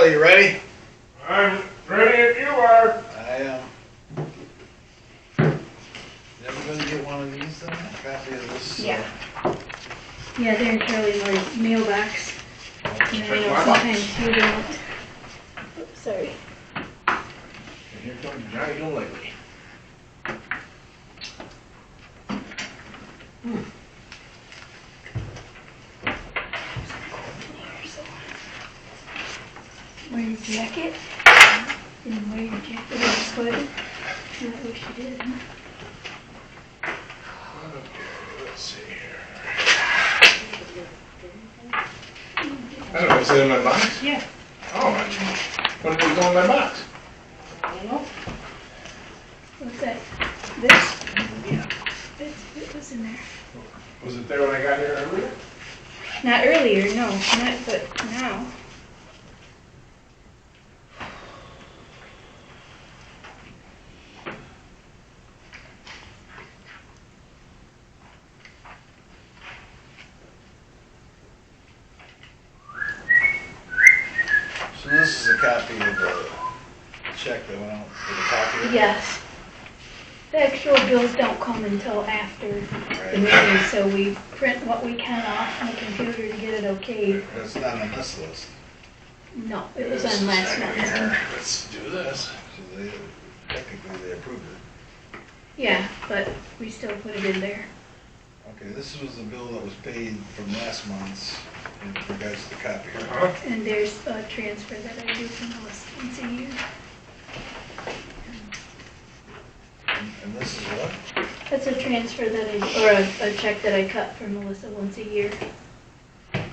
Bill, you ready? I'm ready if you are. I am. Everybody get one of these then? A copy of this? Yeah. Yeah, they're in Charlie Moore's mailbox. And I Check know my sometimes you don't. Oops, sorry. And here comes Johnny Go Lately. Wear your jacket. Didn't wear your jacket or sweater. I wish you did. Let's see here. I don't know, is it in my box? Yeah. Oh, when did it go in my box? I don't know. What's that? This? Yeah. It was in there. Was it there when I got here earlier? Not earlier, no. Not, but now. So this is a copy of the check that went out for the copier? Yes. The actual bills don't come until after the Right. meeting, so we print what we can off on the computer to get it okay. But it's not on this list. No, it was on last month. Let's do this. So they, technically they approved it. Yeah, but we still put it in there. Okay, this was the bill that was paid from last month's in regards to the copier. Uh-huh. And there's a transfer that I do from Melissa once a year. And this is what? That's a transfer that I, or a check that I cut for Melissa once a year. Well,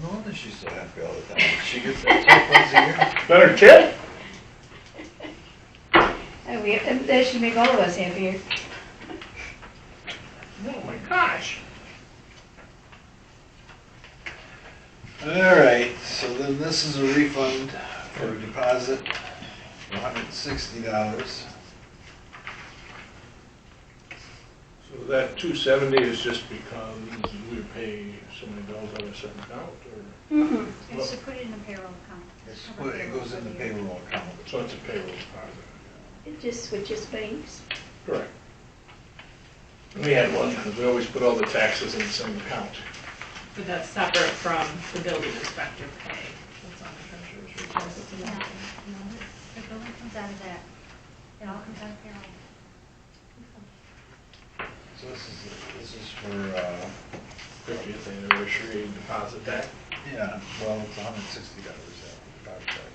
no wonder she's so happy all the time. She gets that check once a year? Better kid? And that should make all of us happier. Oh my gosh. All right, so then this is a refund for a deposit of $160. So that 270 is just because we pay so many bills on a certain account, or? Mm-mm. It's to put it in a payroll account. It goes in the payroll account. So it's a payroll deposit. It just switches banks. Correct. We had one, because we always put all the taxes in the same account. But that's separate from the building inspector pay. That's on the treasurer's report. It's in No, that. no, the building comes out of that. It all comes out of payroll. So this is for, 50th anniversary deposit that. yeah, well, it's $160, yeah, deposit check.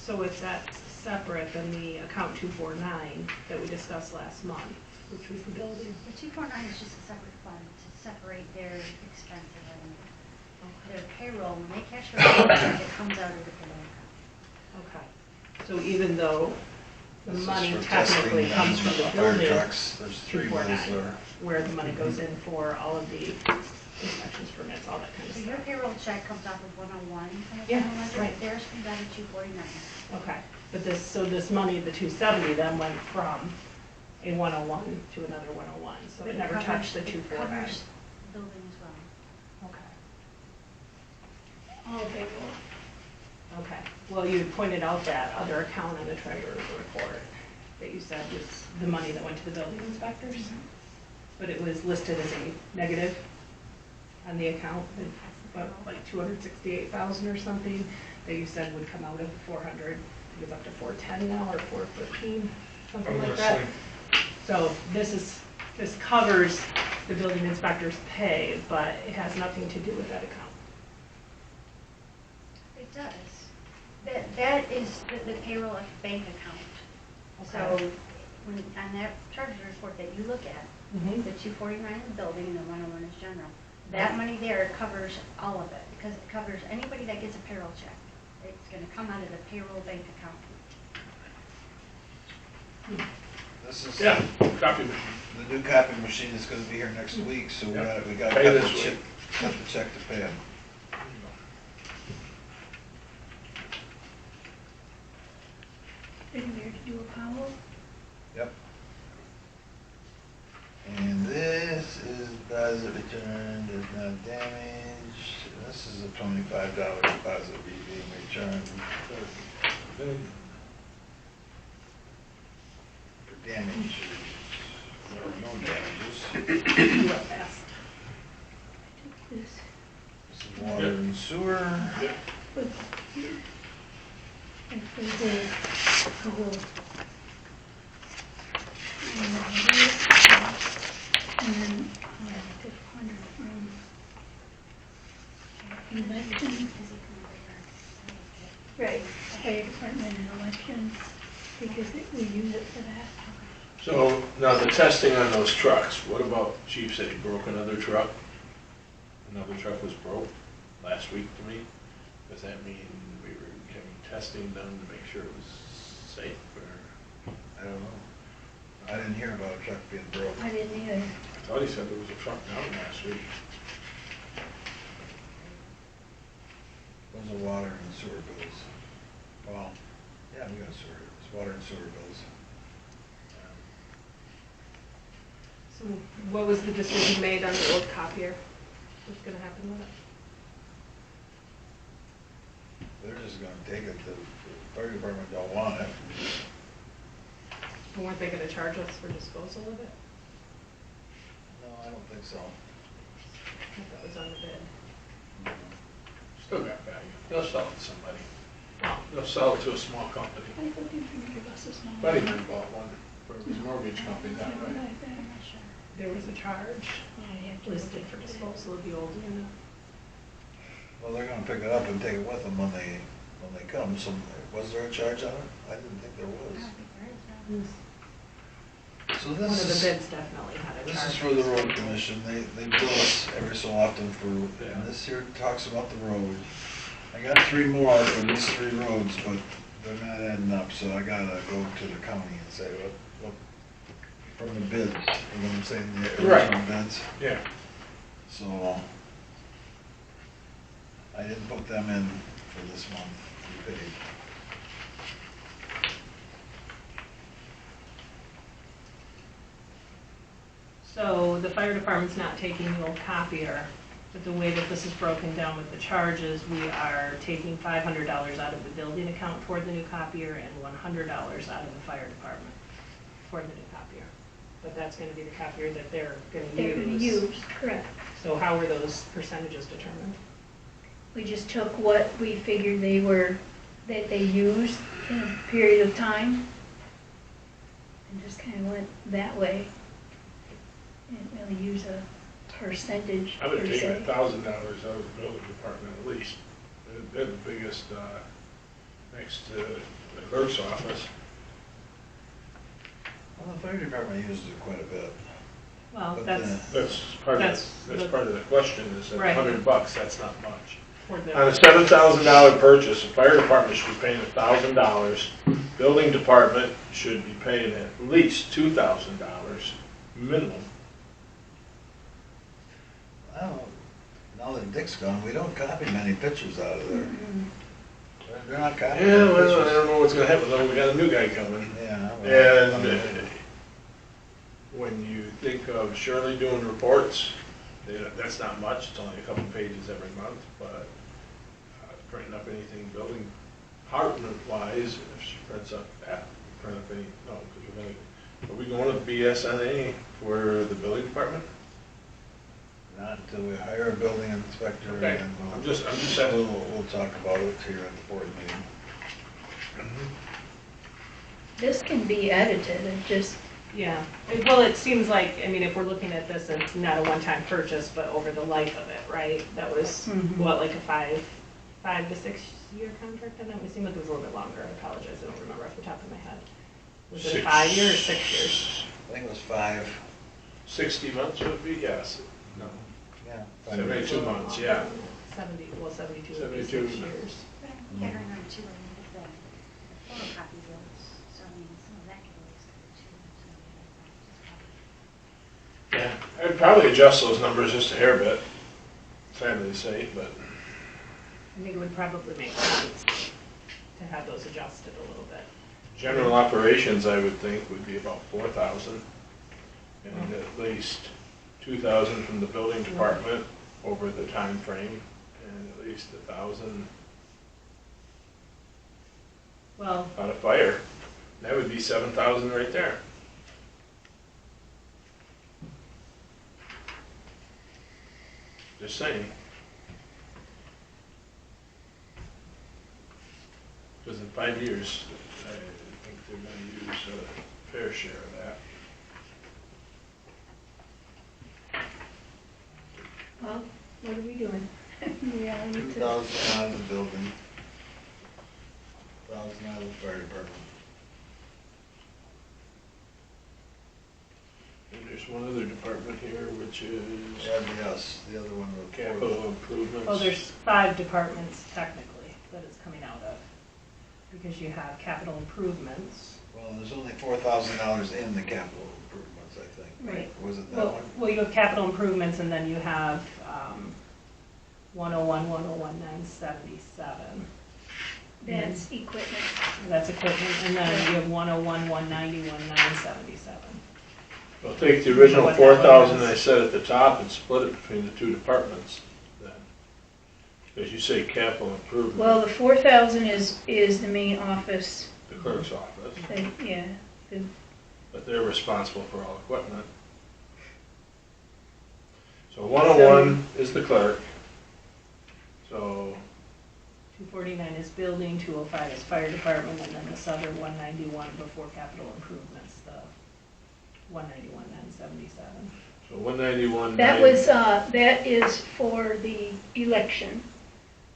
So if that's separate than the account 249 that we discussed last month, which was the building. The 249 is just a separate fund to separate their expenses and their payroll. When they cash their paycheck, it comes out of the payroll account. Okay. So even though the This is money for technically testing comes from the fire building, trucks. There's 3 bills 249, there. where the money goes in for all of the inspections, permits, all that kind of So your stuff. payroll check comes off of 101 from the Yeah, general ledger. right. Theirs comes out of 249. Okay, but this, so this money, the 270, then went from a 101 to another 101, so it never touched the It 249. covers the building as well. Okay, All payroll. okay. Well, you had pointed out that other account on the treasurer's report that you said was the money that went to the building inspectors, but it was listed as a negative on the account, about like 268,000 or something, that you said would come out of the 400. I think it's up to 410 now, or 415, something like that. So this covers the building inspector's pay, but it has nothing to do with that account. It does. That is the payroll bank account. So Okay. when, on that treasurer's report that you look at, Mhm. the 249 is building and the 101 is general. That money there covers all of it, because it covers anybody that gets a payroll check. It's gonna come out of the payroll bank account. This is, Yeah, copy machine. the new copy machine is gonna be here next week, so we Yep. gotta Pay cut the this check, week. cut the check to pay them. Are you there to do a Powell? Yep. And this is deposit returned, is not damaged. This is a $25 deposit being returned for damage. Or no damages. You went fast. This, This is water and sewer. but I put the whole. And then, 500 from elections. Right, fire department and elections, because we use it for that. So now the testing on those trucks, what about Chief said he broke another truck? Another truck was broke last week to me. Does that mean we were having testing done to make sure it was safe or? I don't know. I didn't hear about a truck being broke. I didn't either. I thought he said there was a truck down last week. Those are water and sewer bills. Well, yeah, we got sewer, it's water and sewer bills. So what was the decision made on the old copier? What's gonna happen with it? They're just gonna take it, the fire department don't want it. Weren't they gonna charge us for disposal of it? No, I don't think so. I thought that was on the bid. Still got value. They'll sell it to somebody. Oh, They'll sell it to a small company. I thought you were gonna give us a small. Buddy man bought one for his mortgage company that way. there was a charge listed for disposal of the old unit. Well, they're gonna pick it up and take it with them when they come, so was there a charge on it? I didn't think there I was. don't think there is, no. So One of this the is, bids definitely had a charge. this is for the road commission, they bill us every so often for, Yeah. and this here talks about the road. I got 3 more for these 3 roads, but they're not adding up, so I gotta go to the county and say, what, from the bids, you know what I'm saying, the Right. original bids. Yeah. So, I didn't put them in for this month, we paid. So the fire department's not taking the old copier, but the way that this is broken down with the charges, we are taking $500 out of the building account toward the new copier and $100 out of the fire department toward the new copier. But that's gonna be the copier that they're gonna use. They're gonna use, correct. So how were those percentages determined? We just took what we figured that they used in a period of time, and just kind of went that way. Didn't really use a percentage I would per have taken se. $1,000 out of the building department at least. They're the biggest, next to the clerk's office. Well, the fire department uses it quite a bit. Well, But that's That's part That's of, that's the- part of the question, is that Right. $100, that's not much. toward On a the, $7,000 purchase, the fire department should be paying $1,000. Building department should be paying at least $2,000 minimum. Well, now that Dick's gone, we don't copy many pictures out of there. Mhm. They're not copying Yeah, many well, I pictures. don't know what's gonna happen, though, we got a new guy coming. Yeah. well, And when you think of Shirley doing reports, that's not much, it's only a couple pages every month, but printing up anything building department-wise, if she prints up that, print up any, no, because we're gonna, are we going to BSNA for the building department? Not until we hire a building inspector Okay, and I'm just saying. we'll talk about it here at the board meeting. This can be edited, it just, yeah. Well, it seems like, I mean, if we're looking at this, it's not a one-time purchase, but over the life of it, right? That was, Mhm. what, like a five to 6 year contract on that? It seemed like it was a little bit longer, I apologize, I don't remember off the top of my head. Was it a 6 5 year or 6 years? I think it was 5, 60 months would be, yes, no, yeah. 72 months, yeah. 72 would be 72. 6 years. But you gotta remember too, I mean, the photocopy bills, so I mean, some of that can always go too. So, Yeah, I'd probably adjust those numbers just a hair bit, sadly to say, but I think it would probably make sense to have those adjusted a little bit. general operations, I would think, would be about 4,000. and at least 2,000 from the building department over the time frame, and at least 1,000 Well, on a fire. That would be 7,000 right there. Just saying. Because in 5 years, I think they're gonna use a fair share of that. Well, what are we doing? Yeah, we need to- 2,000 out of the building. 1,000 out of the fire department. And there's one other department here, which is The other one was capital improvements. well, there's 5 departments technically that it's coming out of. Because you have capital improvements. Well, there's only $4,000 in the capital improvements, I think. Right. Was it that Well, one? well, you have capital improvements and then you have 101, 101, 977. That's equipment. That's equipment, and then you have 101, 190, 977. Well, take the original What that 4,000 was. I said at the top and split it between the two departments then. Because you say capital improvement. Well, the 4,000 is the main office, The clerk's office, yeah, but they're responsible for all equipment. So 101 is the clerk. So 249 is building, 205 is fire department, and then this other 191 before capital improvements, the 191, 977. so 191. that was, that is for the election,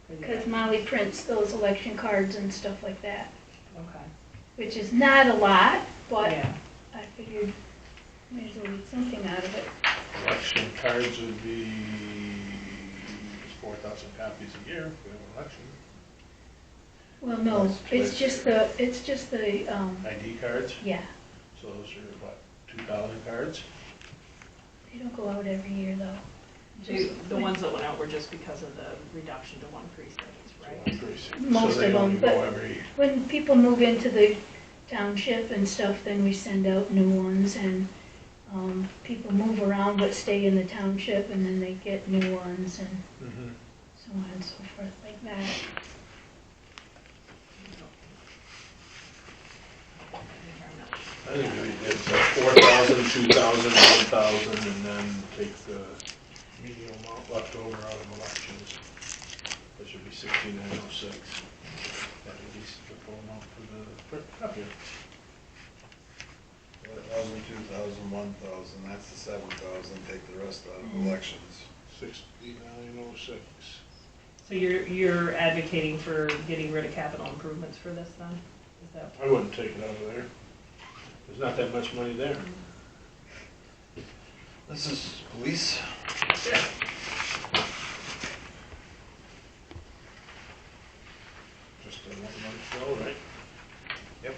for the- because Molly prints those election cards and stuff like that, Okay, which is not a lot, but yeah, I figured may as well get something out of it. Election cards would be 4,000 copies a year if we have an election. Well, no, That's it's just the, ID cards, yeah, so those are what, 2,000 cards? they don't go out every year though. the ones that went out were just because of the reduction to 1 precinct, right? So one precinct. Most So they of them, only but- go every, When people move into the township and stuff, then we send out new ones, and people move around but stay in the township, and then they get new ones, and Mhm. so on and so forth, like that. I think we did 4,000, 2,000, 1,000, and then take the median amount left over out of elections. That should be 1,606. That would be the full amount for the copier. 4,000, 2,000, 1,000, that's the 7,000, take the rest out of elections. 6906. So you're advocating for getting rid of capital improvements for this then? Is that? I wouldn't take it out of there. There's not that much money there. This is police. Yeah. Just a 1 month flow, right? Yep.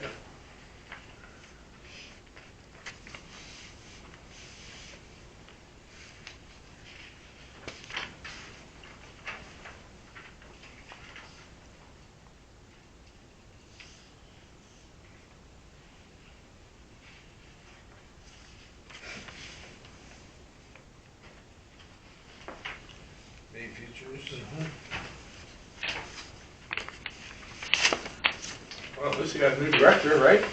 May futures. Well, at least you got a new director, right?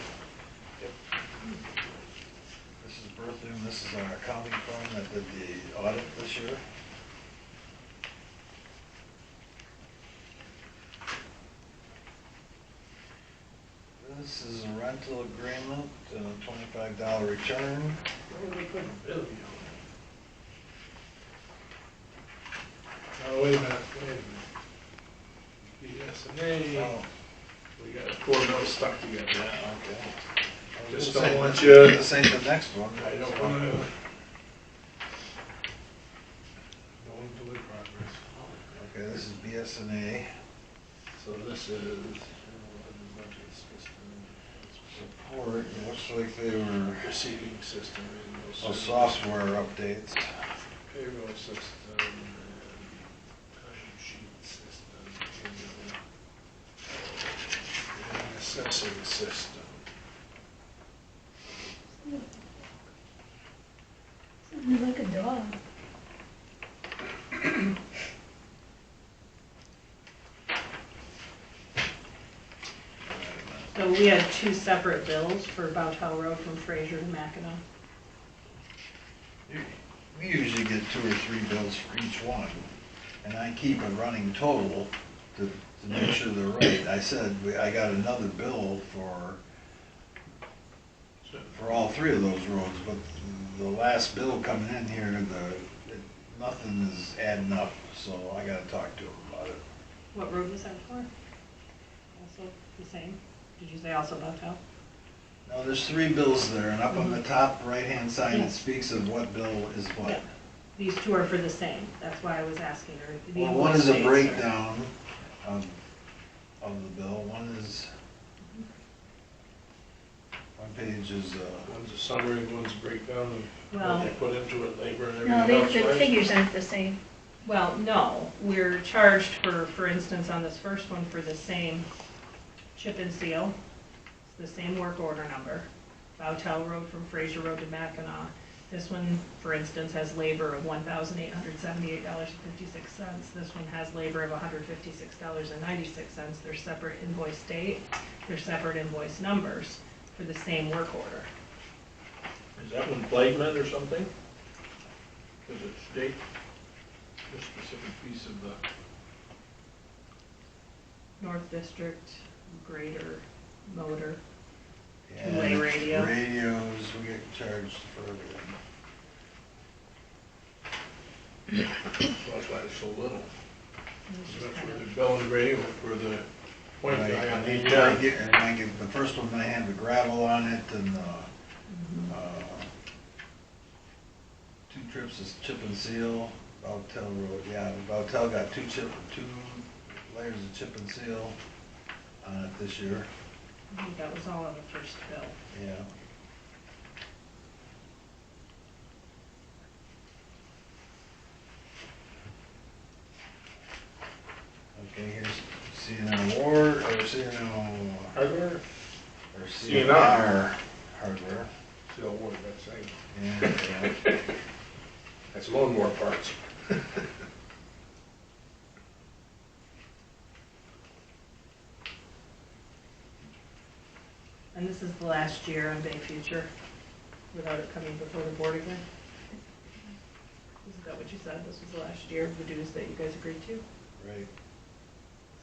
This is Bertham, this is our accounting firm that did the audit this year. This is a rental agreement, $25 return. Where did we put Billy on? Oh, wait a minute. BSNA. Oh, We got 4 bills stuck together. yeah, okay. Just This ain't- don't want you- This ain't the next one. I don't want to. Going to progress. Okay, this is BSNA. So this is. Support, it looks like they were, Receiving system. oh, software updates. Payroll system. Time sheet system. And assessing system. You're like a dog. So we had two separate bills for Bowtell Road from Fraser to Mackinac. We usually get 2 or 3 bills for each one, and I keep a running total to make sure they're right. I said, I got another bill for all 3 of those roads, but the last bill coming in here, nothing is adding up, so I gotta talk to him about it. What road was that for? Also the same? Did you say also Bowtell? Now, there's 3 bills there, and up on the top right-hand side, Yeah. it speaks of what bill is Yeah. what. These two are for the same, that's why I was asking her. The Well, one invoice is a dates are- breakdown of the bill, one page is, One's a summary, one's a breakdown of Well- what they put into it, labor and No, everything else. the right? figures aren't the same. Well, no, we're charged for instance, on this first one, for the same chip and seal, it's the same work order number, Bowtell Road from Fraser Road to Mackinac. This one, for instance, has labor of $1,878.56. This one has labor of $156.96. They're separate invoice date, they're separate invoice numbers for the same work order. Is that one flagment or something? Does it state the specific piece of the, North District, Greater, Motor. yeah, Two-way radio. Radios, we get charged for everything. well, that's why it's so little. That's where they're billing radio for the point Right, guy on and each then I end. get, the first one might have the gravel on it, and, Mhm. 2 trips is chip and seal, Bowtell Road, yeah, Bowtell got 2 layers of chip and seal on it this year, I think that was all on the first bill. yeah. Okay, here's CNR Ward, or CNR, Hardware, or CNR. CNR hardware, still what that's saying. yeah, yeah. That's lawnmower parts. And this is the last year on Bay Future, without it coming before the board again? Isn't that what you said? This was the last year of the dues that you guys agreed to? Right.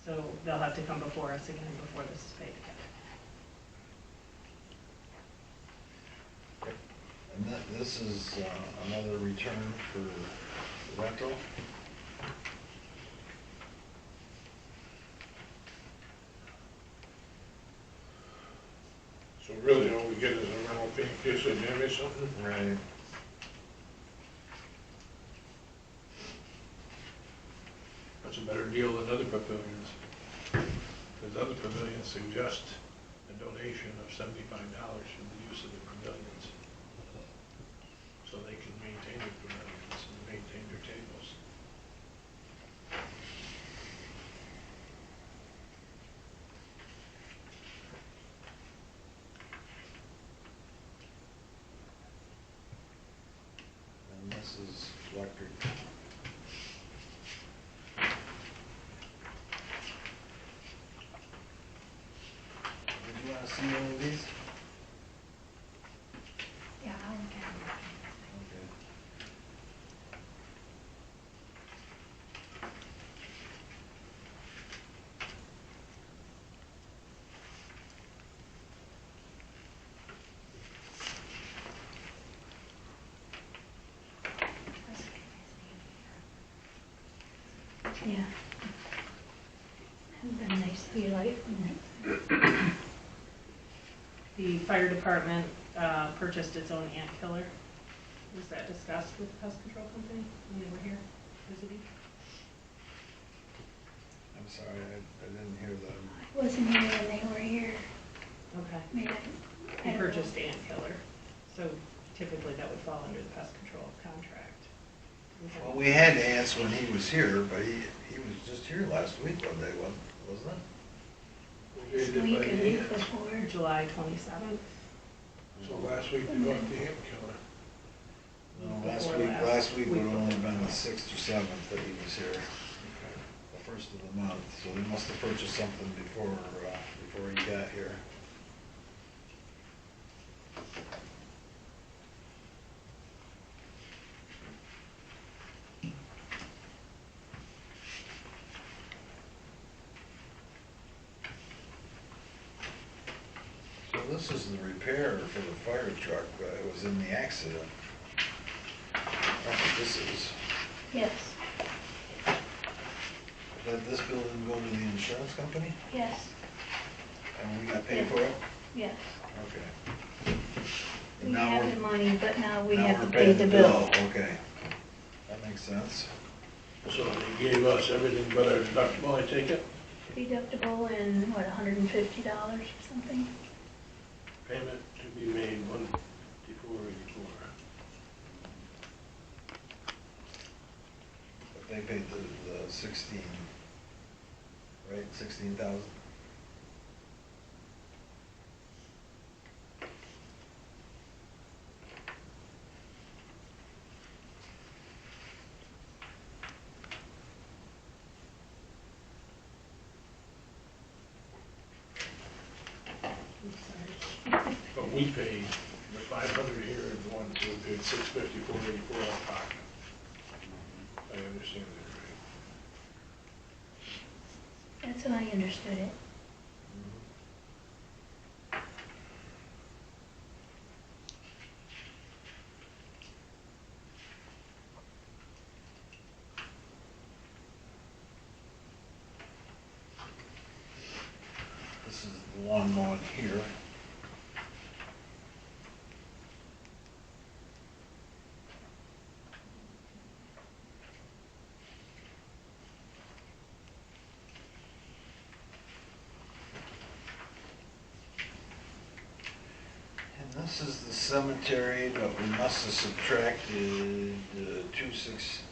So they'll have to come before us again before this is paid again. And this is another return for rental. So really, all we get is a rental fee in case they damage something. Right. That's a better deal than other pavilions. Because other pavilions suggest a donation of $75 for the use of the pavilions. So they can maintain their pavilions and maintain their tables. And this is electric. Did you want to see any of these? Yeah, I'll look at it. Okay. Yeah. Hasn't been nice to be alive, isn't it? The fire department purchased its own ant killer. Was that discussed with the pest control company when they were here visiting? I'm sorry, I didn't hear that. I wasn't here when they were here. Okay. Maybe I He don't know. purchased ant killer, so typically that would fall under the pest control contract. Well, we had ants when he was here, but he was just here last week one day, wasn't it? They This did week by and the week ants. before. July 27th. So last week they got the ant killer. No, Before last week would have week only before. been the 6th or 7th that he was here, the first of the month, so they must have purchased something before he got here. So this is the repair for the fire truck that was in the accident. That's what this is. Yes, Let this building go to the insurance company, yes, and we got paid for it? yes. Okay. We Now have we're- the money, but now we now have we're to pay paying the bill. Okay, that makes sense. So they gave us everything but our deductible, I take it? Deductible and what, $150 or something? Payment to be made 154.84. But they paid the 16, right, 16,000? But we paid the 500 here and the one, so we paid 654.84 out of pocket. I understand that, right? That's how I understood it. This is the one mowing here. And this is the cemetery, but we must have subtracted 216.